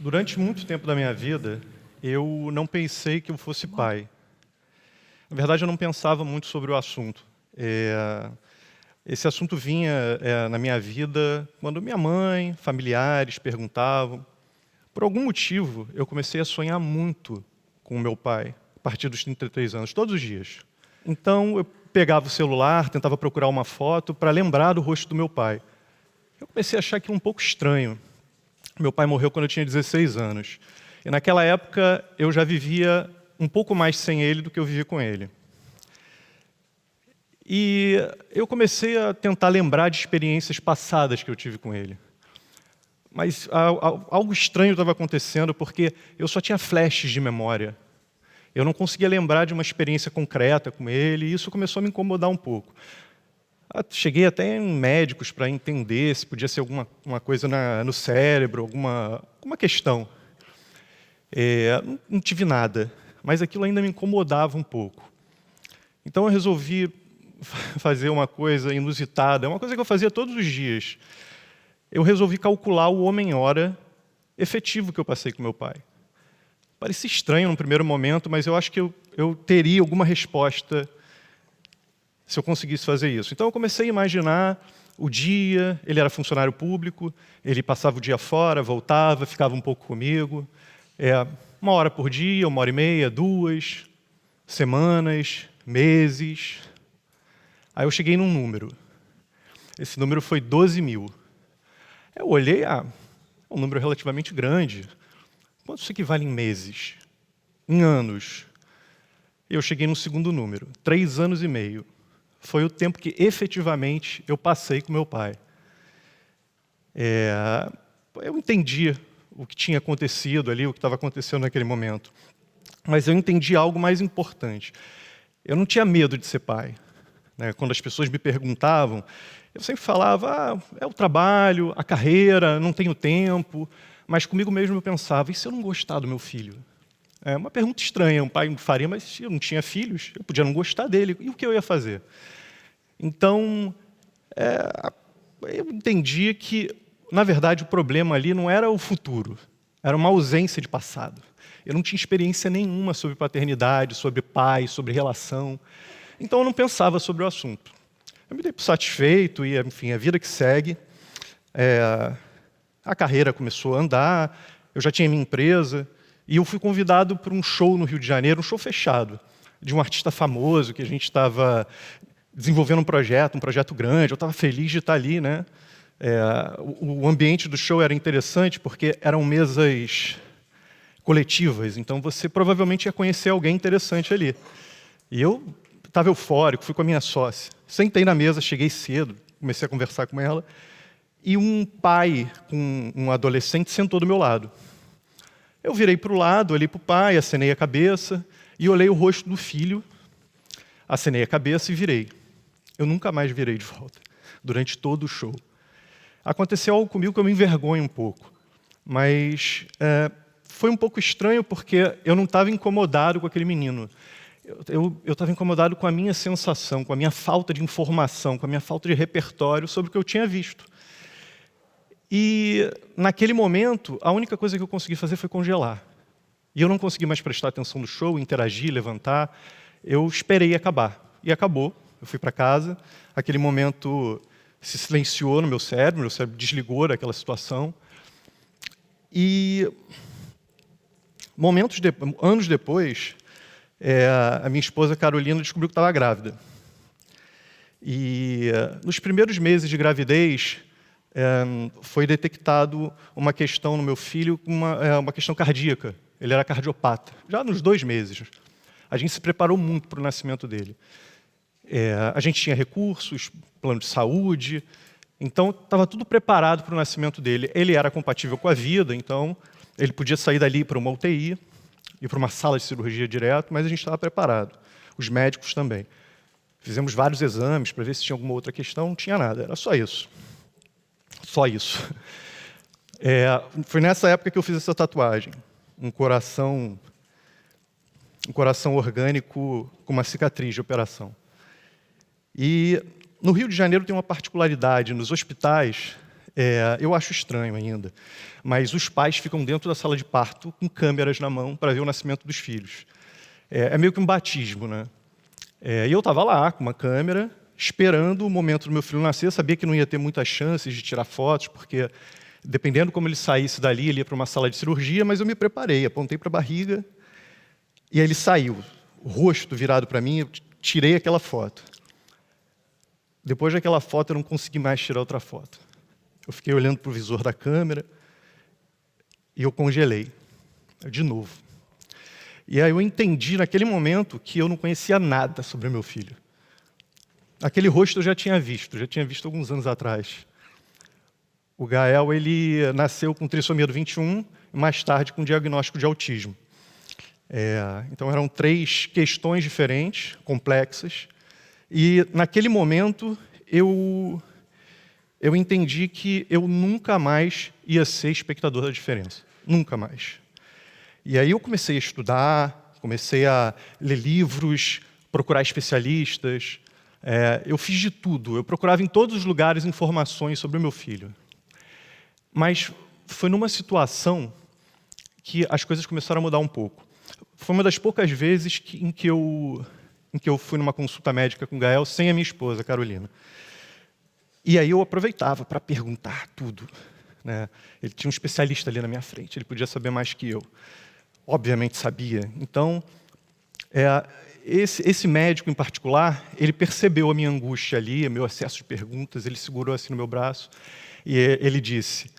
Durante muito tempo da minha vida, eu não pensei que eu fosse pai. Na verdade, eu não pensava muito sobre o assunto. Esse assunto vinha na minha vida quando minha mãe, familiares perguntavam. Por algum motivo, eu comecei a sonhar muito com o meu pai, a partir dos 33 anos, todos os dias. Então, eu pegava o celular, tentava procurar uma foto para lembrar do rosto do meu pai. Eu comecei a achar aquilo um pouco estranho. Meu pai morreu quando eu tinha 16 anos. E naquela época eu já vivia um pouco mais sem ele do que eu vivi com ele. E eu comecei a tentar lembrar de experiências passadas que eu tive com ele. Mas algo estranho estava acontecendo porque eu só tinha flashes de memória. Eu não conseguia lembrar de uma experiência concreta com ele e isso começou a me incomodar um pouco. Cheguei até em médicos para entender se podia ser alguma coisa no cérebro, alguma questão. Não tive nada, mas aquilo ainda me incomodava um pouco. Então eu resolvi fazer uma coisa inusitada, uma coisa que eu fazia todos os dias. Eu resolvi calcular o homem-hora efetivo que eu passei com meu pai. Parecia estranho no primeiro momento, mas eu acho que eu teria alguma resposta se eu conseguisse fazer isso. Então eu comecei a imaginar o dia, ele era funcionário público, ele passava o dia fora, voltava, ficava um pouco comigo. 1 hora por dia, 1 hora e meia, 2, semanas, meses. Aí eu cheguei num número. Esse número foi 12.000. Eu olhei, é um número relativamente grande. Quanto isso equivale em meses? Em anos? Eu cheguei no segundo número, 3 anos e meio. Foi o tempo que efetivamente eu passei com meu pai. Eu entendi o que tinha acontecido ali, o que estava acontecendo naquele momento. Mas eu entendi algo mais importante. Eu não tinha medo de ser pai. Quando as pessoas me perguntavam, eu sempre falava, é o trabalho, a carreira, não tenho tempo. Mas comigo mesmo eu pensava, e se eu não gostar do meu filho? É uma pergunta estranha, um pai faria, mas eu não tinha filhos, eu podia não gostar dele, e o que eu ia fazer? Então, eu entendi que, na verdade, o problema ali não era o futuro, era uma ausência de passado. Eu não tinha experiência nenhuma sobre paternidade, sobre pai, sobre relação, então eu não pensava sobre o assunto. Eu me dei por satisfeito e, enfim, a vida que segue. A carreira começou a andar, eu já tinha minha empresa, e eu fui convidado para um show no Rio de Janeiro, um show fechado, de um artista famoso, que a gente estava desenvolvendo um projeto grande, eu estava feliz de estar ali. O ambiente do show era interessante porque eram mesas coletivas, então você provavelmente ia conhecer alguém interessante ali. E eu estava eufórico, fui com a minha sócia. Sentei na mesa, cheguei cedo, comecei a conversar com ela, e um pai com um adolescente sentou do meu lado. Eu virei para o lado, olhei para o pai, acenei a cabeça e olhei o rosto do filho, acenei a cabeça e virei. Eu nunca mais virei de volta, durante todo o show. Aconteceu algo comigo que eu me envergonho um pouco, mas foi um pouco estranho porque eu não estava incomodado com aquele menino. Eu estava incomodado com a minha sensação, com a minha falta de informação, com a minha falta de repertório sobre o que eu tinha visto. E, naquele momento, a única coisa que eu consegui fazer foi congelar. E eu não consegui mais prestar atenção no show, interagir, levantar. Eu esperei acabar. E acabou. Eu fui para casa. Aquele momento se silenciou no meu cérebro desligou daquela situação. E, anos depois, a minha esposa Carolina descobriu que estava grávida. E, nos primeiros meses de gravidez, foi detectado uma questão no meu filho, uma questão cardíaca. Ele era cardiopata, já nos 2 meses. A gente se preparou muito para o nascimento dele. A gente tinha recursos, plano de saúde, então estava tudo preparado para o nascimento dele. Ele era compatível com a vida, então ele podia sair dali para uma UTI, ir para uma sala de cirurgia direto, mas a gente estava preparado. Os médicos também. Fizemos vários exames para ver se tinha alguma outra questão, não tinha nada, era só isso. Só isso. Foi nessa época que eu fiz essa tatuagem. Um coração orgânico com uma cicatriz de operação. E no Rio de Janeiro tem uma particularidade. Nos hospitais, Eu acho estranho ainda, mas os pais ficam dentro da sala de parto com câmeras na mão para ver o nascimento dos filhos. É meio que um batismo, né? E eu estava lá com uma câmera, esperando o momento do meu filho nascer. Sabia que não ia ter muitas chances de tirar fotos, porque dependendo como ele saísse dali, ele ia para uma sala de cirurgia, mas eu me preparei, apontei para a barriga, e aí ele saiu, o rosto virado para mim, eu tirei aquela foto. Depois daquela foto, eu não consegui mais tirar outra foto. Eu fiquei olhando para o visor da câmera e eu congelei, de novo. E aí eu entendi naquele momento que eu não conhecia nada sobre o meu filho. Aquele rosto eu já tinha visto alguns anos atrás. O Gael, ele nasceu com trissomia do 21 e mais tarde com diagnóstico de autismo. Então eram 3 questões diferentes, complexas, e naquele momento eu entendi que eu nunca mais ia ser espectador da diferença. Nunca mais. E aí eu comecei a estudar, comecei a ler livros, procurar especialistas. Eu fiz de tudo. Eu procurava em todos os lugares informações sobre o meu filho. Mas foi numa situação que as coisas começaram a mudar um pouco. Foi uma das poucas vezes em que eu fui numa consulta médica com o Gael sem a minha esposa, Carolina. E aí eu aproveitava para perguntar tudo, né? Ele tinha um especialista ali na minha frente, ele podia saber mais que eu. Obviamente sabia. Então, esse médico em particular, ele percebeu a minha angústia ali, meu excesso de perguntas, ele segurou assim no meu braço e ele disse,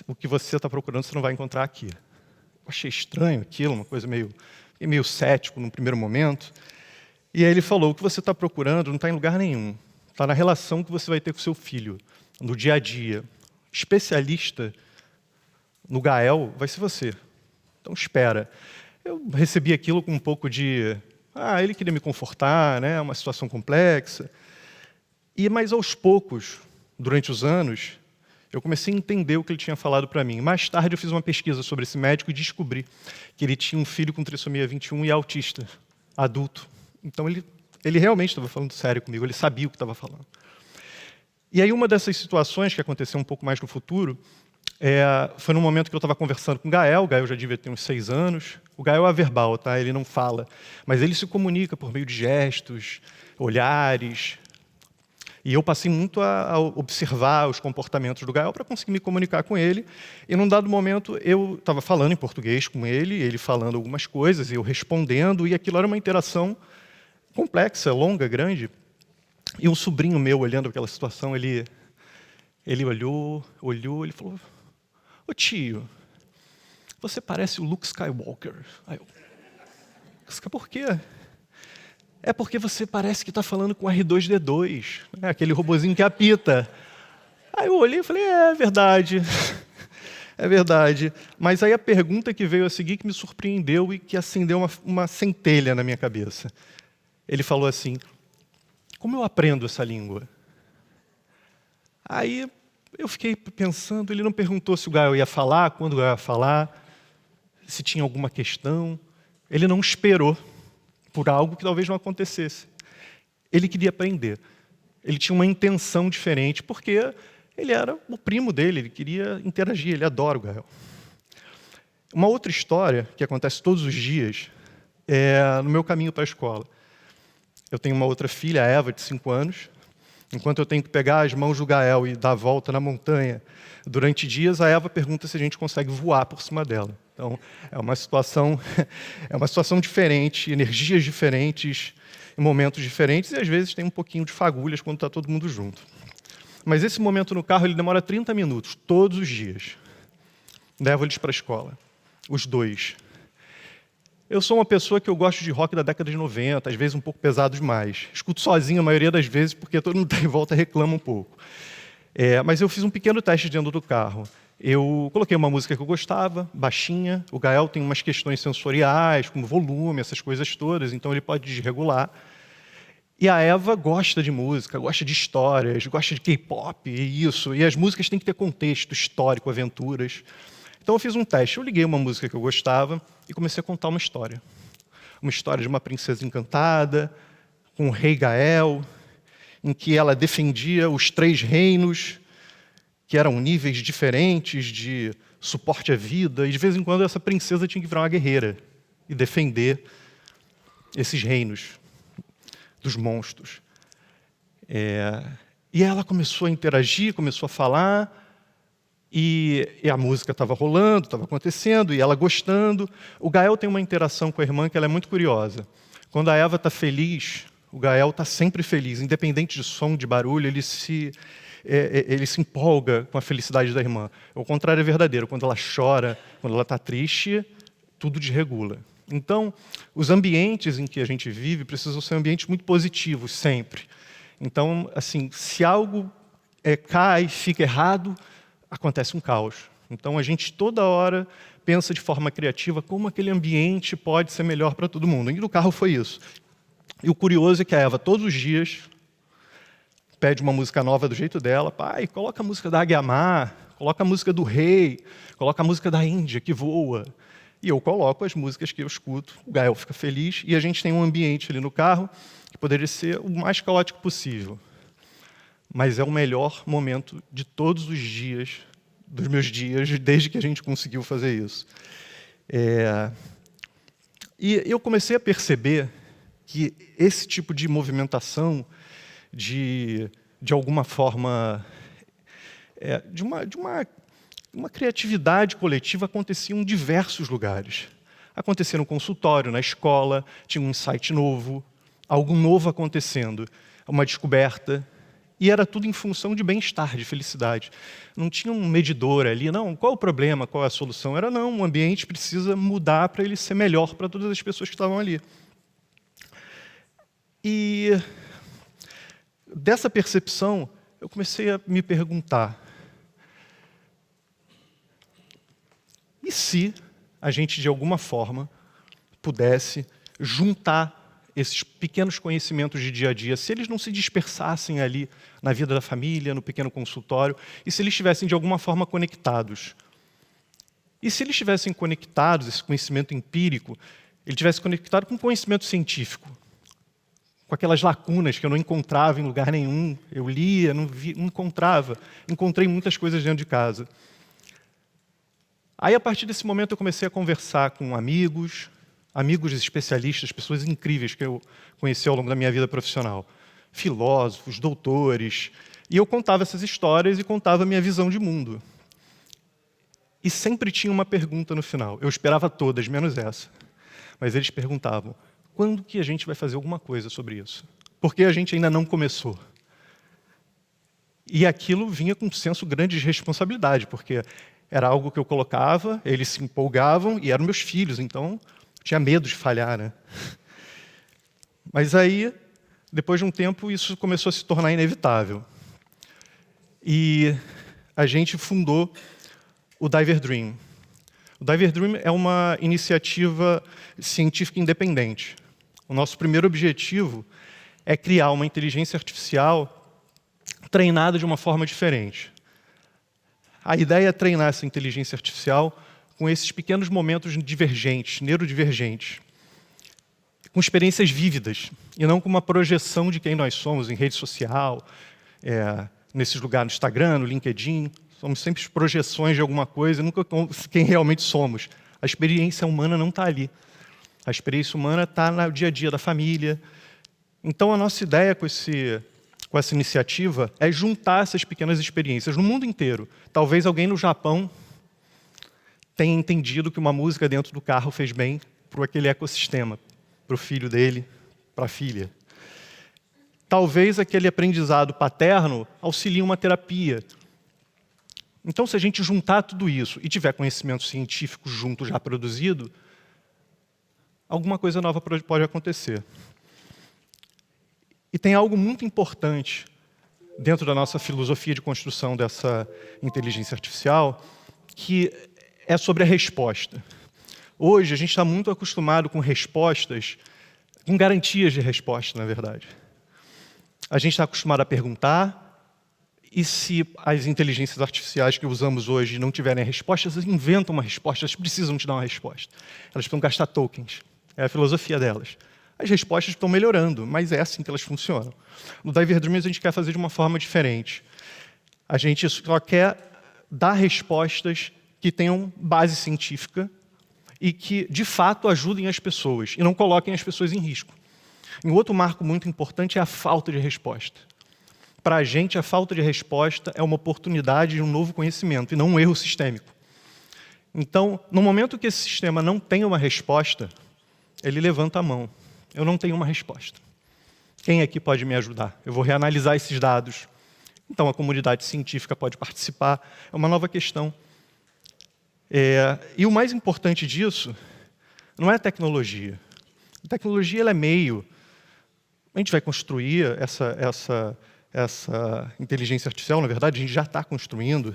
o que você está procurando você não vai encontrar aqui. Eu achei estranho aquilo, uma coisa meio cético no primeiro momento. E aí ele falou, o que você está procurando não está em lugar nenhum. Está na relação que você vai ter com seu filho, no dia a dia. Especialista no Gael vai ser você. Então espera. Eu recebi aquilo com um pouco de... ele queria me confortar, né? Uma situação complexa. Mas aos poucos, durante os anos, eu comecei a entender o que ele tinha falado para mim. Mais tarde eu fiz uma pesquisa sobre esse médico e descobri que ele tinha um filho com trissomia 21 e autista, adulto. Então ele realmente estava falando sério comigo, ele sabia o que estava falando. E aí uma dessas situações que aconteceu um pouco mais no futuro, foi num momento que eu estava conversando com o Gael já devia ter uns 6 anos. O Gael é verbal, tá? Ele não fala, mas ele se comunica por meio de gestos, olhares. E eu passei muito a observar os comportamentos do Gael para conseguir me comunicar com ele. E num dado momento eu estava falando em português com ele falando algumas coisas, eu respondendo, e aquilo era uma interação complexa, longa, grande. E um sobrinho meu, olhando aquela situação, ele olhou, ele falou, ô tio, você parece o Luke Skywalker. Aí eu, por quê? É porque você parece que está falando com R2-D2, né? Aquele robozinho que apita. Aí eu olhei e falei, é verdade, é verdade. Mas aí a pergunta que veio a seguir que me surpreendeu e que acendeu uma centelha na minha cabeça. Ele falou assim, como eu aprendo essa língua? Aí eu fiquei pensando, ele não perguntou se o Gael ia falar, quando o Gael ia falar, se tinha alguma questão. Ele não esperou por algo que talvez não acontecesse. Ele queria aprender. Ele tinha uma intenção diferente, porque ele era o primo dele, ele queria interagir, ele adora o Gael. Uma outra história, que acontece todos os dias, é no meu caminho para a escola. Eu tenho uma outra filha, a Eva, de 5 anos. Enquanto eu tenho que pegar as mãos do Gael e dar a volta na montanha durante dias, a Eva pergunta se a gente consegue voar por cima dela. Então, é uma situação diferente, energias diferentes, em momentos diferentes, e às vezes tem um pouquinho de fagulhas quando está todo mundo junto. Mas esse momento no carro ele demora 30 minutos, todos os dias. Levo eles para a escola, os 2. Eu sou uma pessoa que eu gosto de rock da década de 90, às vezes um pouco pesado demais. Escuto sozinho a maioria das vezes, porque todo mundo está em volta reclama um pouco. Mas eu fiz um pequeno teste dentro do carro. Eu coloquei uma música que eu gostava, baixinha. O Gael tem umas questões sensoriais, como volume, essas coisas todas, então ele pode desregular. E a Eva gosta de música, gosta de histórias, gosta de K-pop e isso. E as músicas têm que ter contexto histórico, aventuras. Então eu fiz um teste. Eu liguei uma música que eu gostava e comecei a contar uma história. Uma história de uma princesa encantada, com o rei Gael, em que ela defendia os 3 reinos que eram níveis diferentes de suporte à vida, e de vez em quando essa princesa tinha que virar uma guerreira e defender esses reinos dos monstros. E ela começou a interagir, começou a falar, e a música estava rolando, estava acontecendo, e ela gostando. O Gael tem uma interação com a irmã que ela é muito curiosa. Quando a Eva está feliz, o Gael está sempre feliz, independente de som, de barulho, ele se empolga com a felicidade da irmã. O contrário é verdadeiro. Quando ela chora, quando ela está triste, tudo desregula. Então, os ambientes em que a gente vive precisam ser ambientes muito positivos, sempre. Então, assim, se algo cai, fica errado, acontece um caos. Então, a gente toda hora pensa de forma criativa como aquele ambiente pode ser melhor para todo mundo. E no carro foi isso. E o curioso é que a Eva, todos os dias, pede uma música nova do jeito dela. Pai, coloca a música da Águia Mar, coloca a música do Rei, coloca a música da Índia, que voa. E eu coloco as músicas que eu escuto, o Gael fica feliz, e a gente tem um ambiente ali no carro que poderia ser o mais caótico possível. Mas é o melhor momento de todos os dias, dos meus dias, desde que a gente conseguiu fazer isso. E eu comecei a perceber que esse tipo de movimentação, de alguma forma, de uma criatividade coletiva acontecia em diversos lugares. Acontecia no consultório, na escola, tinha um insight novo, algo novo acontecendo, uma descoberta. E era tudo em função de bem-estar, de felicidade. Não tinha um medidor ali, não, qual é o problema, qual é a solução? Era, não, o ambiente precisa mudar para ele ser melhor para todas as pessoas que estavam ali. E dessa percepção, eu comecei a me perguntar, e se a gente, de alguma forma, pudesse juntar esses pequenos conhecimentos de dia a dia, se eles não se dispersassem ali na vida da família, no pequeno consultório, e se eles estivessem, de alguma forma, conectados? E se eles estivessem conectados, esse conhecimento empírico, ele estivesse conectado com o conhecimento científico, com aquelas lacunas que eu não encontrava em lugar nenhum, eu lia, não encontrava, encontrei muitas coisas dentro de casa. Aí, a partir desse momento, eu comecei a conversar com amigos especialistas, pessoas incríveis que eu conheci ao longo da minha vida profissional, filósofos, doutores, e eu contava essas histórias e contava a minha visão de mundo. E sempre tinha uma pergunta no final. Eu esperava todas, menos essa. Mas eles perguntavam, quando que a gente vai fazer alguma coisa sobre isso? Porque a gente ainda não começou. E aquilo vinha com um senso grande de responsabilidade, porque era algo que eu colocava, eles se empolgavam, e eram meus filhos, então tinha medo de falhar, né? Mas aí, depois de um tempo, isso começou a se tornar inevitável. E a gente fundou o Diver Dream. O Diver Dream é uma iniciativa científica independente. O nosso primeiro objetivo é criar uma inteligência artificial treinada de uma forma diferente. A ideia é treinar essa inteligência artificial com esses pequenos momentos divergentes, neurodivergentes, com experiências vívidas, e não com uma projeção de quem nós somos em rede social, nesses lugares, no Instagram, no LinkedIn. Somos sempre projeções de alguma coisa, nunca quem realmente somos. A experiência humana não está ali. A experiência humana está no dia a dia da família. Então, a nossa ideia com essa iniciativa é juntar essas pequenas experiências no mundo inteiro. Talvez alguém no Japão tenha entendido que uma música dentro do carro fez bem para aquele ecossistema, para o filho dele, para a filha. Talvez aquele aprendizado paterno auxilie uma terapia. Então, se a gente juntar tudo isso e tiver conhecimento científico junto já produzido, alguma coisa nova pode acontecer. E tem algo muito importante dentro da nossa filosofia de construção dessa inteligência artificial, que é sobre a resposta. Hoje, a gente está muito acostumado com respostas, com garantias de resposta, na verdade. A gente está acostumado a perguntar, e se as inteligências artificiais que usamos hoje não tiverem respostas, elas inventam uma resposta, elas precisam te dar uma resposta. Elas precisam gastar tokens. É a filosofia delas. As respostas estão melhorando, mas é assim que elas funcionam. No Diver Dream, a gente quer fazer de uma forma diferente. A gente só quer dar respostas que tenham base científica e que, de fato, ajudem as pessoas e não coloquem as pessoas em risco. E um outro marco muito importante é a falta de resposta. Para a gente, a falta de resposta é uma oportunidade de um novo conhecimento e não um erro sistêmico. Então, no momento que esse sistema não tem uma resposta, ele levanta a mão. Eu não tenho uma resposta. Quem aqui pode me ajudar? Eu vou reanalisar esses dados. Então, a comunidade científica pode participar. É uma nova questão. E o mais importante disso não é a tecnologia. A tecnologia ela é meio. A gente vai construir essa inteligência artificial, na verdade, a gente já está construindo,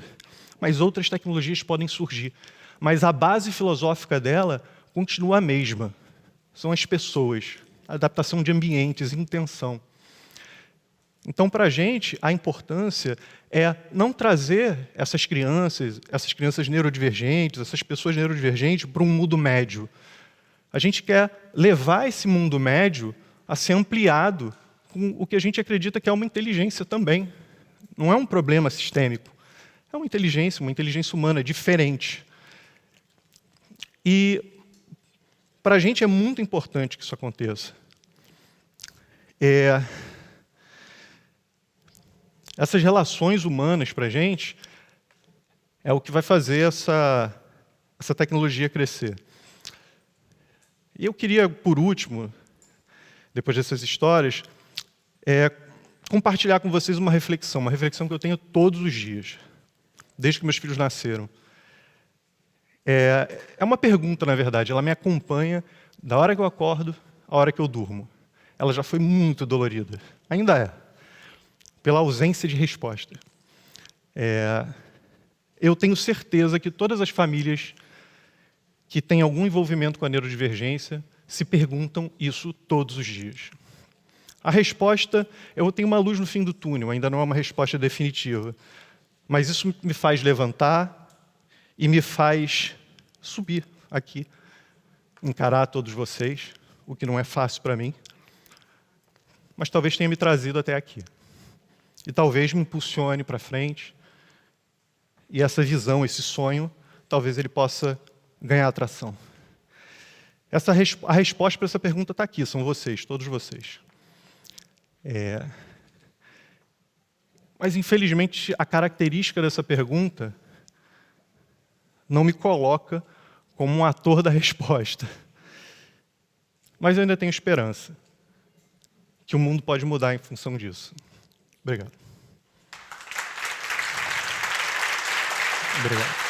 mas outras tecnologias podem surgir. Mas a base filosófica dela continua a mesma. São as pessoas, a adaptação de ambientes, intenção. Então, para a gente, a importância é não trazer essas crianças neurodivergentes, essas pessoas neurodivergentes, para um mundo médio. A gente quer levar esse mundo médio a ser ampliado com o que a gente acredita que é uma inteligência também. Não é um problema sistêmico. É uma inteligência humana diferente. E para a gente é muito importante que isso aconteça. Essas relações humanas para a gente é o que vai fazer essa tecnologia crescer. E eu queria, por último, depois dessas histórias, compartilhar com vocês uma reflexão que eu tenho todos os dias, desde que meus filhos nasceram. É uma pergunta, na verdade, ela me acompanha da hora que eu acordo à hora que eu durmo. Ela já foi muito dolorida, ainda é, pela ausência de resposta. Eu tenho certeza que todas as famílias que têm algum envolvimento com a neurodivergência se perguntam isso todos os dias. A resposta, eu tenho uma luz no fim do túnel, ainda não é uma resposta definitiva, mas isso me faz levantar e me faz subir aqui, encarar todos vocês, o que não é fácil para mim, mas talvez tenha me trazido até aqui. E talvez me impulsione para frente, e essa visão, esse sonho, talvez ele possa ganhar atração. A resposta para essa pergunta está aqui, são vocês, todos vocês. Mas, infelizmente, a característica dessa pergunta não me coloca como um ator da resposta. Mas eu ainda tenho esperança que o mundo pode mudar em função disso. Obrigado. Obrigado.